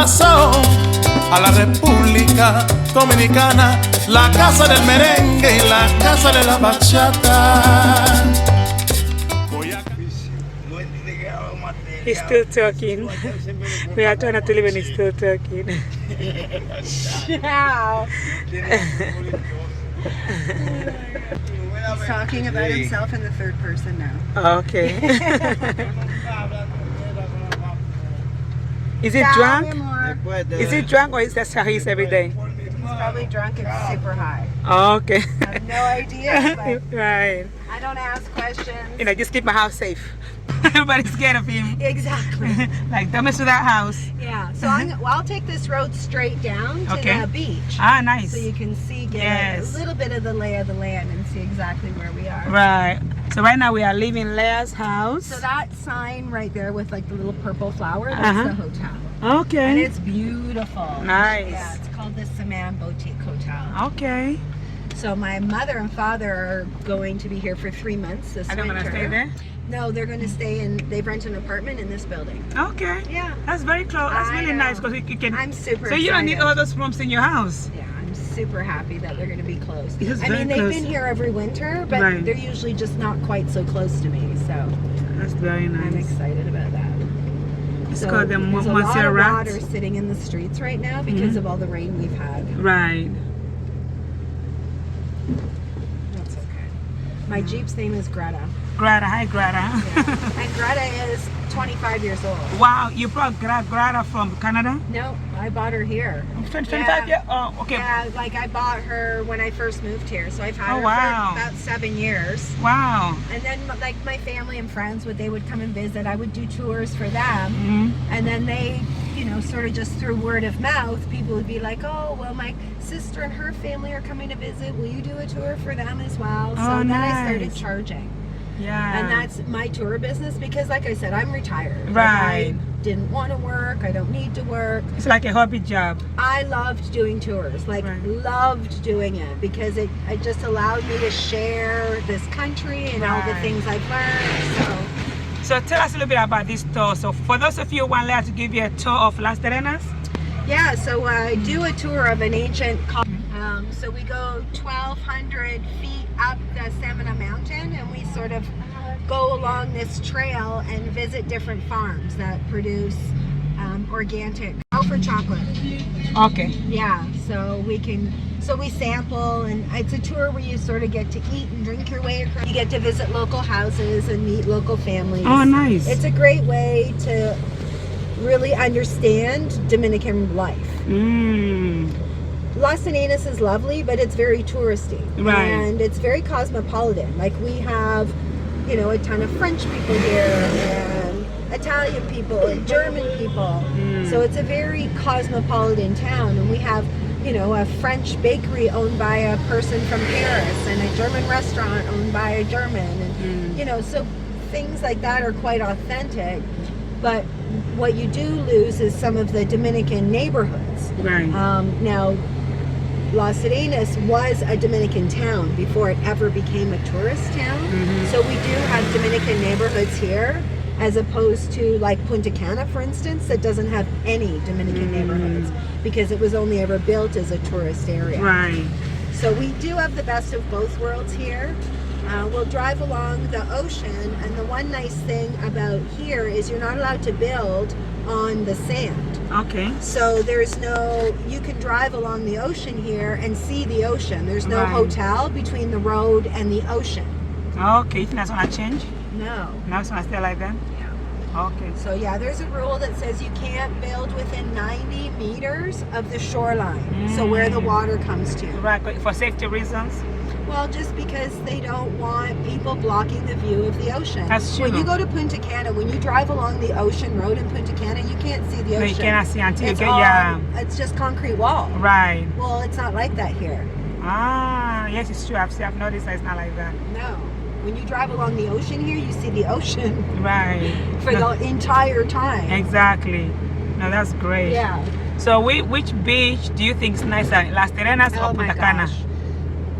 corazón a la República Dominicana, la casa del merengue y la casa de la bachata. He's still talking. We are trying not to leave and he's still talking. Wow. He's talking about himself in the third person now. Okay. Is he drunk? Is he drunk or is that how he is every day? He's probably drunk and super high. Oh, okay. I have no idea, but Right. I don't ask questions. You know, just keep my house safe. Everybody's scared of him. Exactly. Like, don't mess with that house. Yeah. So I'll take this road straight down to the beach. Ah, nice. So you can see, get a little bit of the lay of the land and see exactly where we are. Right. So right now we are leaving Leah's house. So that sign right there with like the little purple flower, that's the hotel. Okay. And it's beautiful. Nice. Yeah, it's called the Samana Boutique Hotel. Okay. So my mother and father are going to be here for 3 months this winter. Are they going to stay there? No, they're going to stay in, they've rented an apartment in this building. Okay. Yeah. That's very close. That's really nice because you can. I'm super So you don't need all those rooms in your house. Yeah, I'm super happy that they're going to be close. It's I mean, they've close. been here every winter, but Right. they're usually just not quite so close to me. So That's very nice. I'm excited about that. It's So called the there's a lot Monsieur of Rat. water sitting in the streets right now because of all the rain we've had. Right. That's okay. My Jeep's name is Greta. Greta. Hi, Greta. Yeah. And Greta is 25 years old. Wow, you brought Greta from Canada? No, I bought her here. 25 years? Oh, okay. Yeah, like I bought her when I first moved here. So I've had her wow. for about 7 years. Wow. And then like my family and friends, they would come and visit. I would do tours for them. And then they, you know, sort of just through word of mouth, people would be like, oh, well, my sister and her family are coming to visit. Will you do a tour for them as well? So then I started charging. Yeah. And that's my tour business because, like I said, I'm retired. Right. Like, I didn't want to work. I don't need to work. It's like a hobby job. I loved doing tours. Like, loved doing it because it just allowed me to share this country and all the things I've learned. So tell us a little bit about this tour. So for those of you who want Leah to give you a tour of Las Terrenas. Yeah, so I do a tour of an ancient so we go 1,200 feet up the Samana mountain and we sort of go along this trail and visit different farms that produce organic for chocolate. Okay. Yeah, so we sample and it's a tour where you sort of get to eat and drink your way across. You get to visit local houses and meet local families. Oh, nice. It's a great way to really understand Dominican life. Las Terrenas is lovely, but it's very touristy. Right. And it's very cosmopolitan. Like we have, you know, a ton of French people here and Italian people and German people. So it's a very cosmopolitan town. And we have, you know, a French bakery owned by a person from Paris and a German restaurant owned by a German. And, you know, so things like that are quite authentic. But what you do lose is some of the Dominican neighborhoods. Right. Now, Las Terrenas was a Dominican town before it ever became a tourist town. So we do have Dominican neighborhoods here, as opposed to like Punta Cana, for instance, that doesn't have any Dominican neighborhoods because it was only ever built as a tourist area. Right. So we do have the best of both worlds here. We'll drive along the ocean, and the one nice thing about here is you're not allowed to build on the sand. Okay. So there's no, you can drive along the ocean here and see the ocean. There's no hotel between the road and the ocean. Okay, if that's gonna change? No. Now it's gonna stay like that? Yeah. Okay. So yeah, there's a rule that says you can't build within 90 meters of the shoreline. So where the water comes to. Right, for safety reasons? Well, just because they don't want people blocking the view of the ocean. That's true. When you go to Punta Cana, when you drive along the ocean road in Punta Cana, you can't see the ocean. No, you cannot see until you It's get, it's just concrete wall. Right. Well, it's not like that here. Ah, yes, it's true. I've noticed that it's not like that. No. When you drive along the ocean here, you see the ocean. Right. For the entire time. Exactly. No, that's great. Yeah. So which beach do you think is nicer, Las Terrenas or Punta Cana?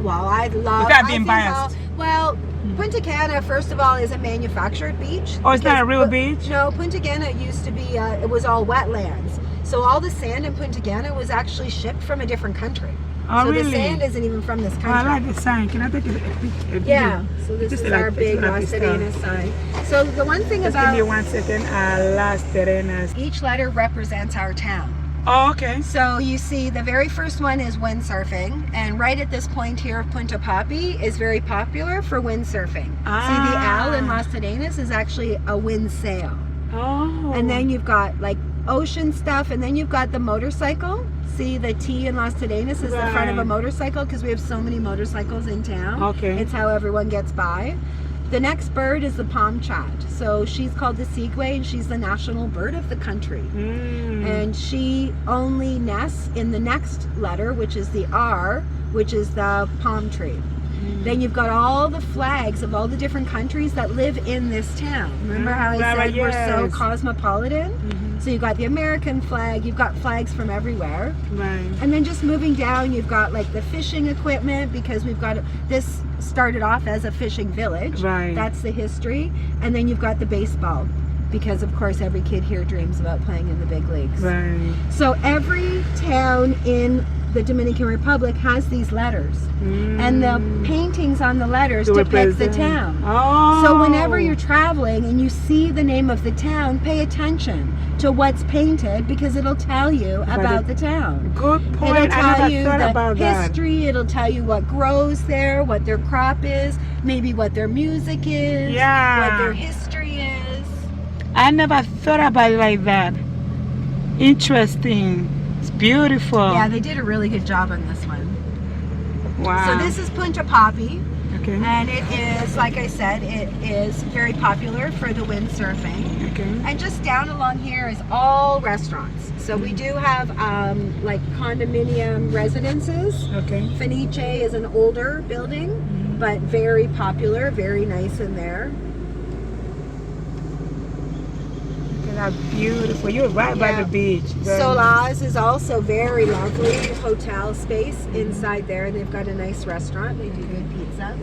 Well, I love... Without being biased. Well, Punta Cana, first of all, is a manufactured beach. Oh, it's not a real beach? No, Punta Cana used to be, it was all wetlands. So all the sand in Punta Cana was actually shipped from a different country. Oh, so really? the sand isn't even from this Oh, country. I like the sign. Can I take a picture? Yeah, so this Just is like our picture big of Las this Terrenas sign. So the one thing Just about give me 1 second. Las Terrenas. each letter represents our town. Oh, okay. So you see the very first one is windsurfing, and right at this point here, Punta Papi is very popular for windsurfing. See, the L in Las Terrenas is actually a wind sail. Oh. And then you've got like ocean stuff, and then you've got the motorcycle. See, the T in Las Terrenas is the front of a Right. motorcycle because we have so many motorcycles in town. Okay. It's how everyone gets by. The next bird is the palm chat. So she's called the sequoia, and she's the national bird of the country. And she only nests in the next letter, which is the R, which is the palm tree. Then you've got all the flags of all the different countries that live in this town. Remember how I said we're so yes. cosmopolitan? So you've got the American flag, you've got flags from everywhere. Right. And then just moving down, you've got like the fishing equipment, because we've got, this started off as a fishing village. Right. That's the history. And then you've got the baseball, because of course every kid here dreams about playing in the big leagues. Right. So every town in the Dominican Republic has these letters. And the paintings on the letters To depict the represent. town. Oh. So whenever you're traveling and you see the name of the town, pay attention to what's painted, because it'll tell you about the town. Good point. It'll I tell never you thought the about that. history, it'll tell you what grows there, what their crop is, maybe what their music is, Yeah. what their history is. I never thought about it like that. Interesting. It's beautiful. Yeah, they did a really good job on this one. Wow. So this is Punta Papi. Okay. And it is, like I said, it is very popular for the windsurfing. Okay. And just down along here is all restaurants. So we do have like condominium residences. Okay. Fenice is an older building, but very popular, very nice in there. Look at that beautiful. You're right by Yeah. the beach. Very Solaz is also very lovely hotel space inside there. They've got a nice restaurant. They do good pizza.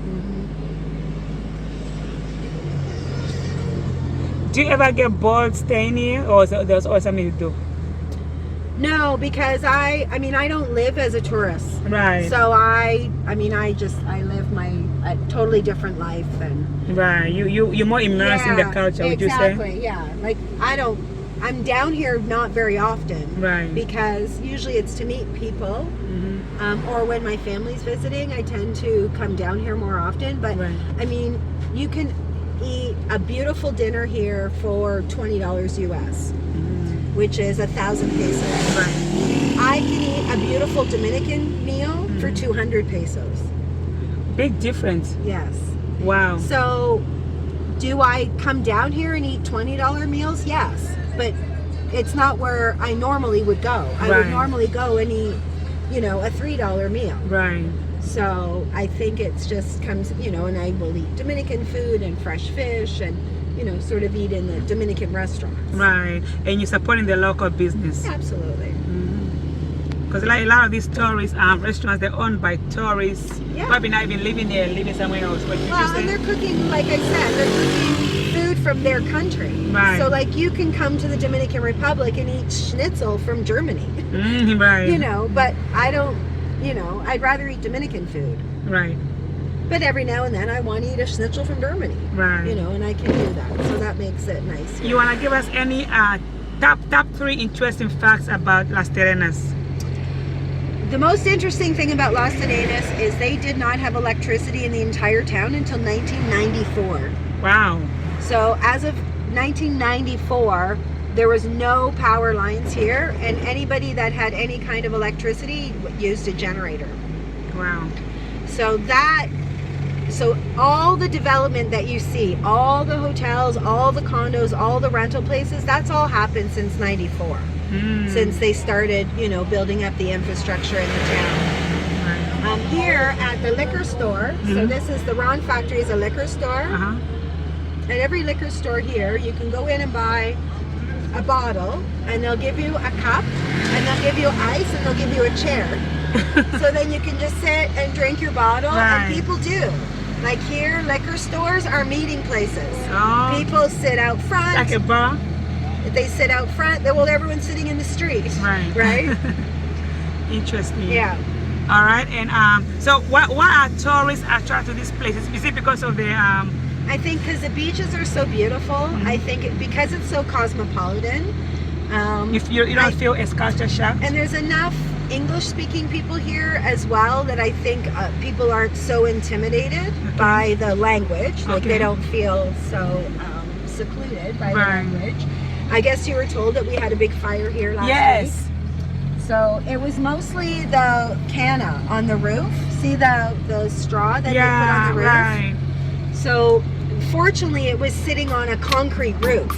Do you ever get bored staying here, or is there's always something to do? No, because I mean, I don't live as a tourist. Right. So I live a totally different life than. Right. You're more immersed in the culture, would you say? Exactly, yeah. Like I'm down here not very often. Right. Because usually it's to meet people. Or when my family's visiting, I tend to come down here more often. But Right. I mean, you can eat a beautiful dinner here for $20 US, which is 1,000 pesos. Right. I can eat a beautiful Dominican meal for 200 pesos. Big difference. Yes. Wow. So, do I come down here and eat $20 meals? Yes, but it's not where I normally would go. I would Right. normally go and eat, a $3 meal. Right. So I think it's just comes, and I will eat Dominican food and fresh fish and, sort of eat in the Dominican restaurants. Right. And you're supporting the local business. Absolutely. Because like a lot of these tourist restaurants, they're owned by tourists. Yeah. Probably not even living there, living somewhere else. What did you Well, say? and they're cooking, like I said, they're cooking food from their country. Right. So, like, you can come to the Dominican Republic and eat schnitzel from Germany. Right. But I don't, I'd rather eat Dominican food. Right. But every now and then I want to eat a schnitzel from Germany. Right. And I can do that. So that makes it nice. You want to give us any top 3 interesting facts about Las Terrenas? The most interesting thing about Las Terrenas is they did not have electricity in the entire town until 1994. Wow. So as of 1994, there was no power lines here, and anybody that had any kind of electricity used a generator. Wow. So all the development that you see, all the hotels, all the condos, all the rental places, that's all happened since 94. Since they started, building up the infrastructure in the town. Here at the liquor store, so this is the Ron Factory is a liquor store. At every liquor store here, you can go in and buy a bottle, and they'll give you a cup, and they'll give you ice, and they'll give you a chair. So then you can just sit and drink your bottle, and people do. Like here, liquor stores are meeting places. Oh. People sit out front. Like a bar? they sit out front. Well, everyone's sitting in the street. Right. Right? Interesting. Yeah. All right. And so what are tourists attracted to these places? Is it because of the I think because the beaches are so beautiful. I think because it's so cosmopolitan. you don't feel a culture shock? And there's enough English-speaking people here as well that I think people aren't so intimidated by the language. Like they don't feel so secluded by the language. I guess you were told that we had a big fire here last week. So it was mostly the Cana on the roof. See the straw that they put on the roof? Right. So fortunately it was sitting on a concrete roof.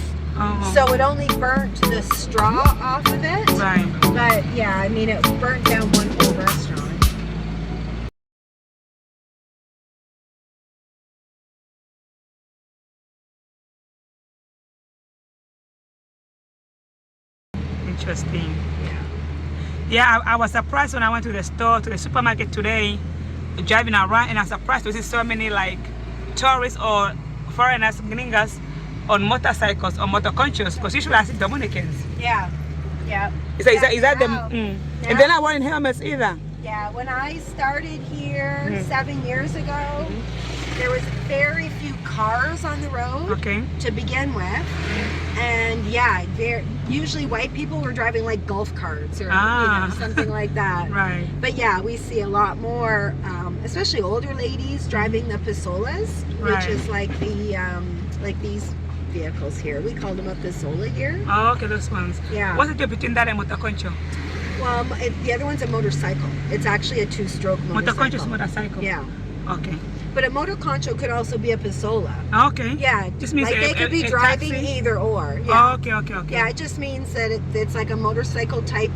So it only burnt the straw off of it. Right. But yeah, I mean it burnt down one whole restaurant. Interesting. Yeah, I was surprised when I went to the supermarket today, driving around, and I was surprised to see so many like tourists or foreigners, gringos, on motorcycles or motor conchos, because usually I see Dominicans. Yeah. Is that them? And they're not wearing helmets either. Yeah, when I started here 7 years ago, there was very few cars on the road to begin with. And yeah, usually white people were driving like golf carts or something like that. Right. But yeah, we see a lot more, especially older ladies driving the pistolas, which is like these vehicles here. We call them a pistola here. Oh, okay, those ones. Yeah. What's the difference between that and motor concho? Well, the other one's a motorcycle. It's actually a two-stroke motorcycle. Motor concho is motorcycle. Yeah. Okay. But a motor concho could also be a pistola. Okay. Yeah. Just means like they could be driving taxi? either or. Yeah. Oh, okay. Yeah, it just means that it's like a motorcycle type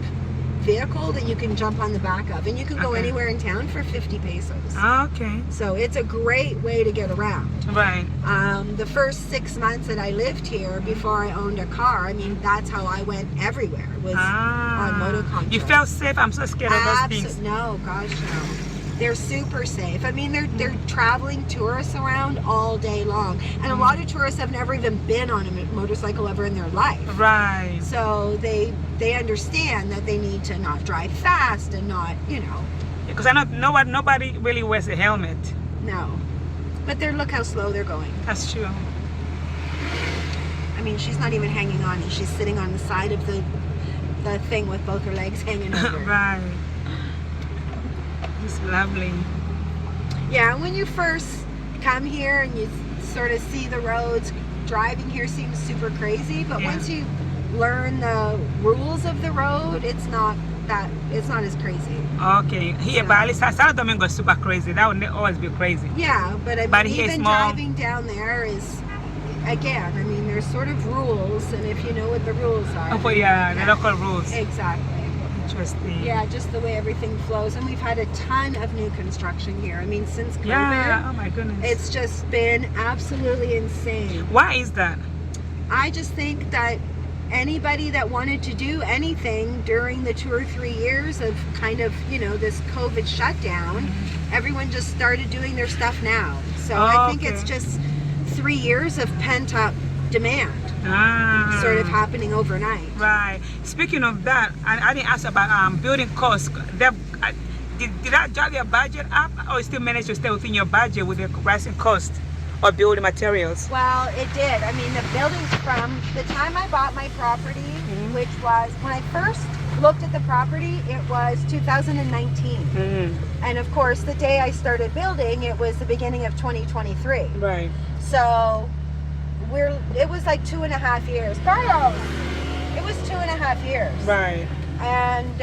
vehicle that you can jump on the back of, and you can go anywhere in town for 50 pesos. Okay. So it's a great way to get around. Right. The first 6 months that I lived here before I owned a car, I mean, that's how I went everywhere, was on motor concho. You felt safe? I'm so scared of those things. No, gosh, no. They're super safe. I mean, they're traveling tourists around all day long, and a lot of tourists have never even been on a motorcycle ever in their life. Right. So they understand that they need to not drive fast and not, Because I know nobody really wears a helmet. No. But look how slow they're going. That's true. I mean, she's not even hanging on, and she's sitting on the side of the thing with both her legs hanging over. Right. It's lovely. Yeah, when you first come here and you sort of see the roads, driving here seems super crazy, but once you learn the rules of the road, it's not as crazy. Okay. Here, but at least Santo Domingo is super crazy. That would always be crazy. Yeah, but I mean, even driving down there is, again, I mean, there's sort of rules, and if you know what the rules are. Oh, yeah, the local rules. Exactly. Interesting. Yeah, just the way everything flows. And we've had a ton of new construction here. I mean, since COVID. Yeah, oh my goodness. It's just been absolutely insane. Why is that? I just think that anybody that wanted to do anything during the 2 or 3 years of kind of, this COVID shutdown, everyone just started doing their stuff now. So I think it's just 3 years of pent-up demand. Sort of happening overnight. Right. Speaking of that, I didn't ask about building costs. Did that drive your budget up, or still manage to stay within your budget with the rising cost of building materials? Well, it did. I mean, the buildings, from the time I bought my property, which was when I first looked at the property, it was 2019. And of course, the day I started building, it was the beginning of 2023. Right. So it was like 2.5 years. Carlos! It was 2.5 years. Right. And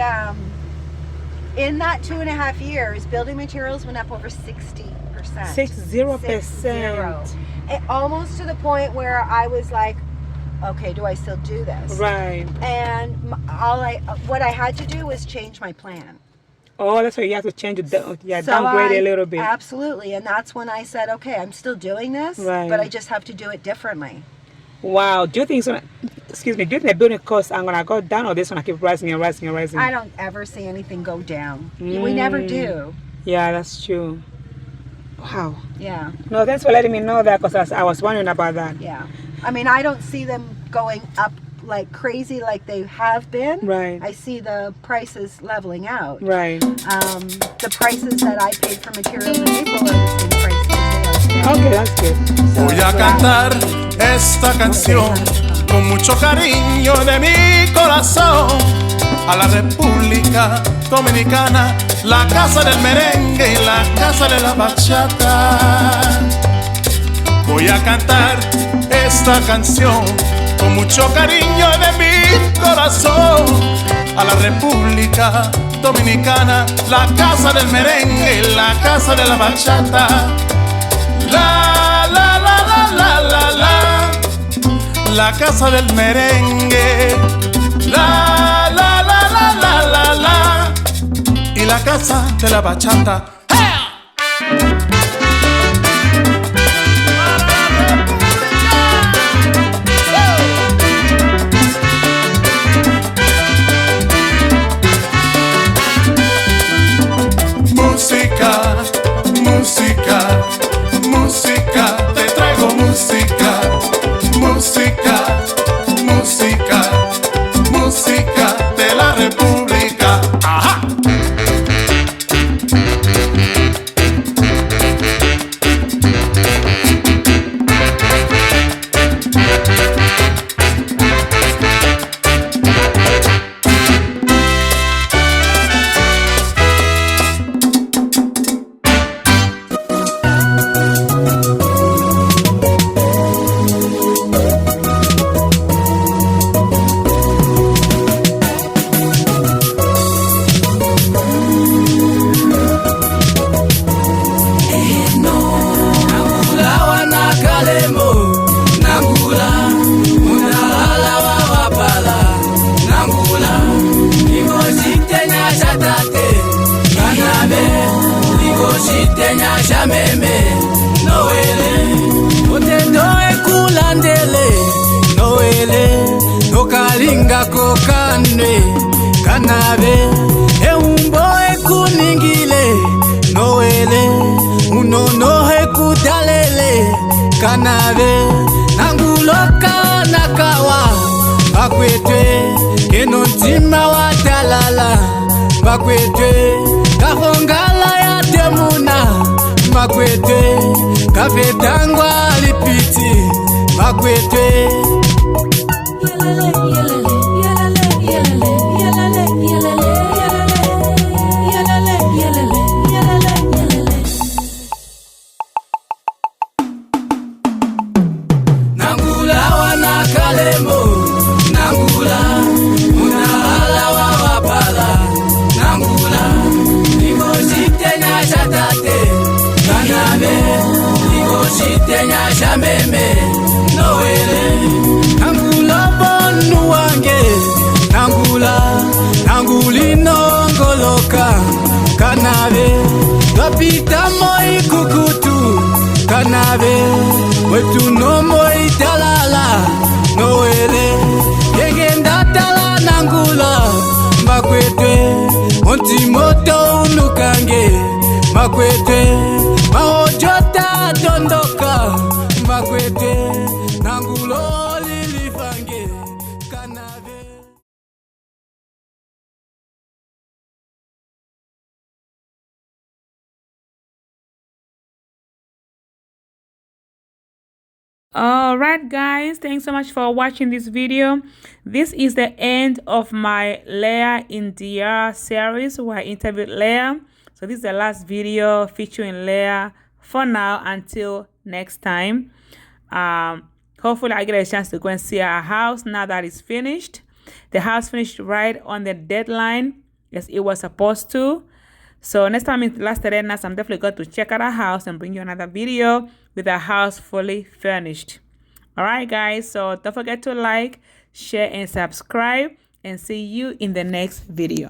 in that 2.5 years, building materials went up over 60%. 60%. Almost to the point where I was like, okay, do I still do this? Right. And what I had to do was change my plan. Oh, that's why you have to change it, downgrade it a little bit. Absolutely, and that's when I said, okay, I'm still doing this, but I just have to do it differently. Wow. Do you think do you think the building costs are gonna go down, or this gonna keep rising and rising and rising? I don't ever see anything go down. We never do. Yeah, that's true. Wow. Yeah. No, thanks for letting me know that, because I was wondering about that. Yeah. I mean, I don't see them going up like crazy like they have been. Right. I see the prices leveling out. Right. The prices that I paid for materials in April are the same prices as they are today. Okay, that's good. Voy a cantar esta canción con mucho cariño de mi corazón a la República Dominicana, la casa del merengue y la casa de la bachata. Voy a cantar esta canción con mucho cariño de mi corazón a la República Dominicana, la casa del merengue y la casa de la bachata. La la la la la la la, la casa del merengue. La la la la la la la, y la casa de la bachata. Música, música, música, te traigo música, música, música, música de la República. ¡Ajá! Kokane kanabe eumbo ekuningile noele unono ekudalele kanabe nanguloka nakawa bakwetwe enontima watalala bakwetwe kahongala ya temuna bakwetwe kafetangwa lipiti bakwetwe Jameme noele nangula bonu wange nanguli nongoloka kanabe kapita moi kukutu kanabe wetu no moi talala noele yegenda tala nangula makwete ontimoto unukange makwete maojota dondoka makwete nangulo lilifange kanabe. Alright guys, thanks so much for watching this video. This is the end of my Leah in DR series where I interviewed Leah. So this is the last video featuring Leah for now until next time. Hopefully I get a chance to go and see our house now that it's finished. The house finished right on the deadline as it was supposed to. So next time in Las Terrenas, I'm definitely going to check out our house and bring you another video with our house fully furnished. Alright guys, so don't forget to like, share and subscribe, and see you in the next video.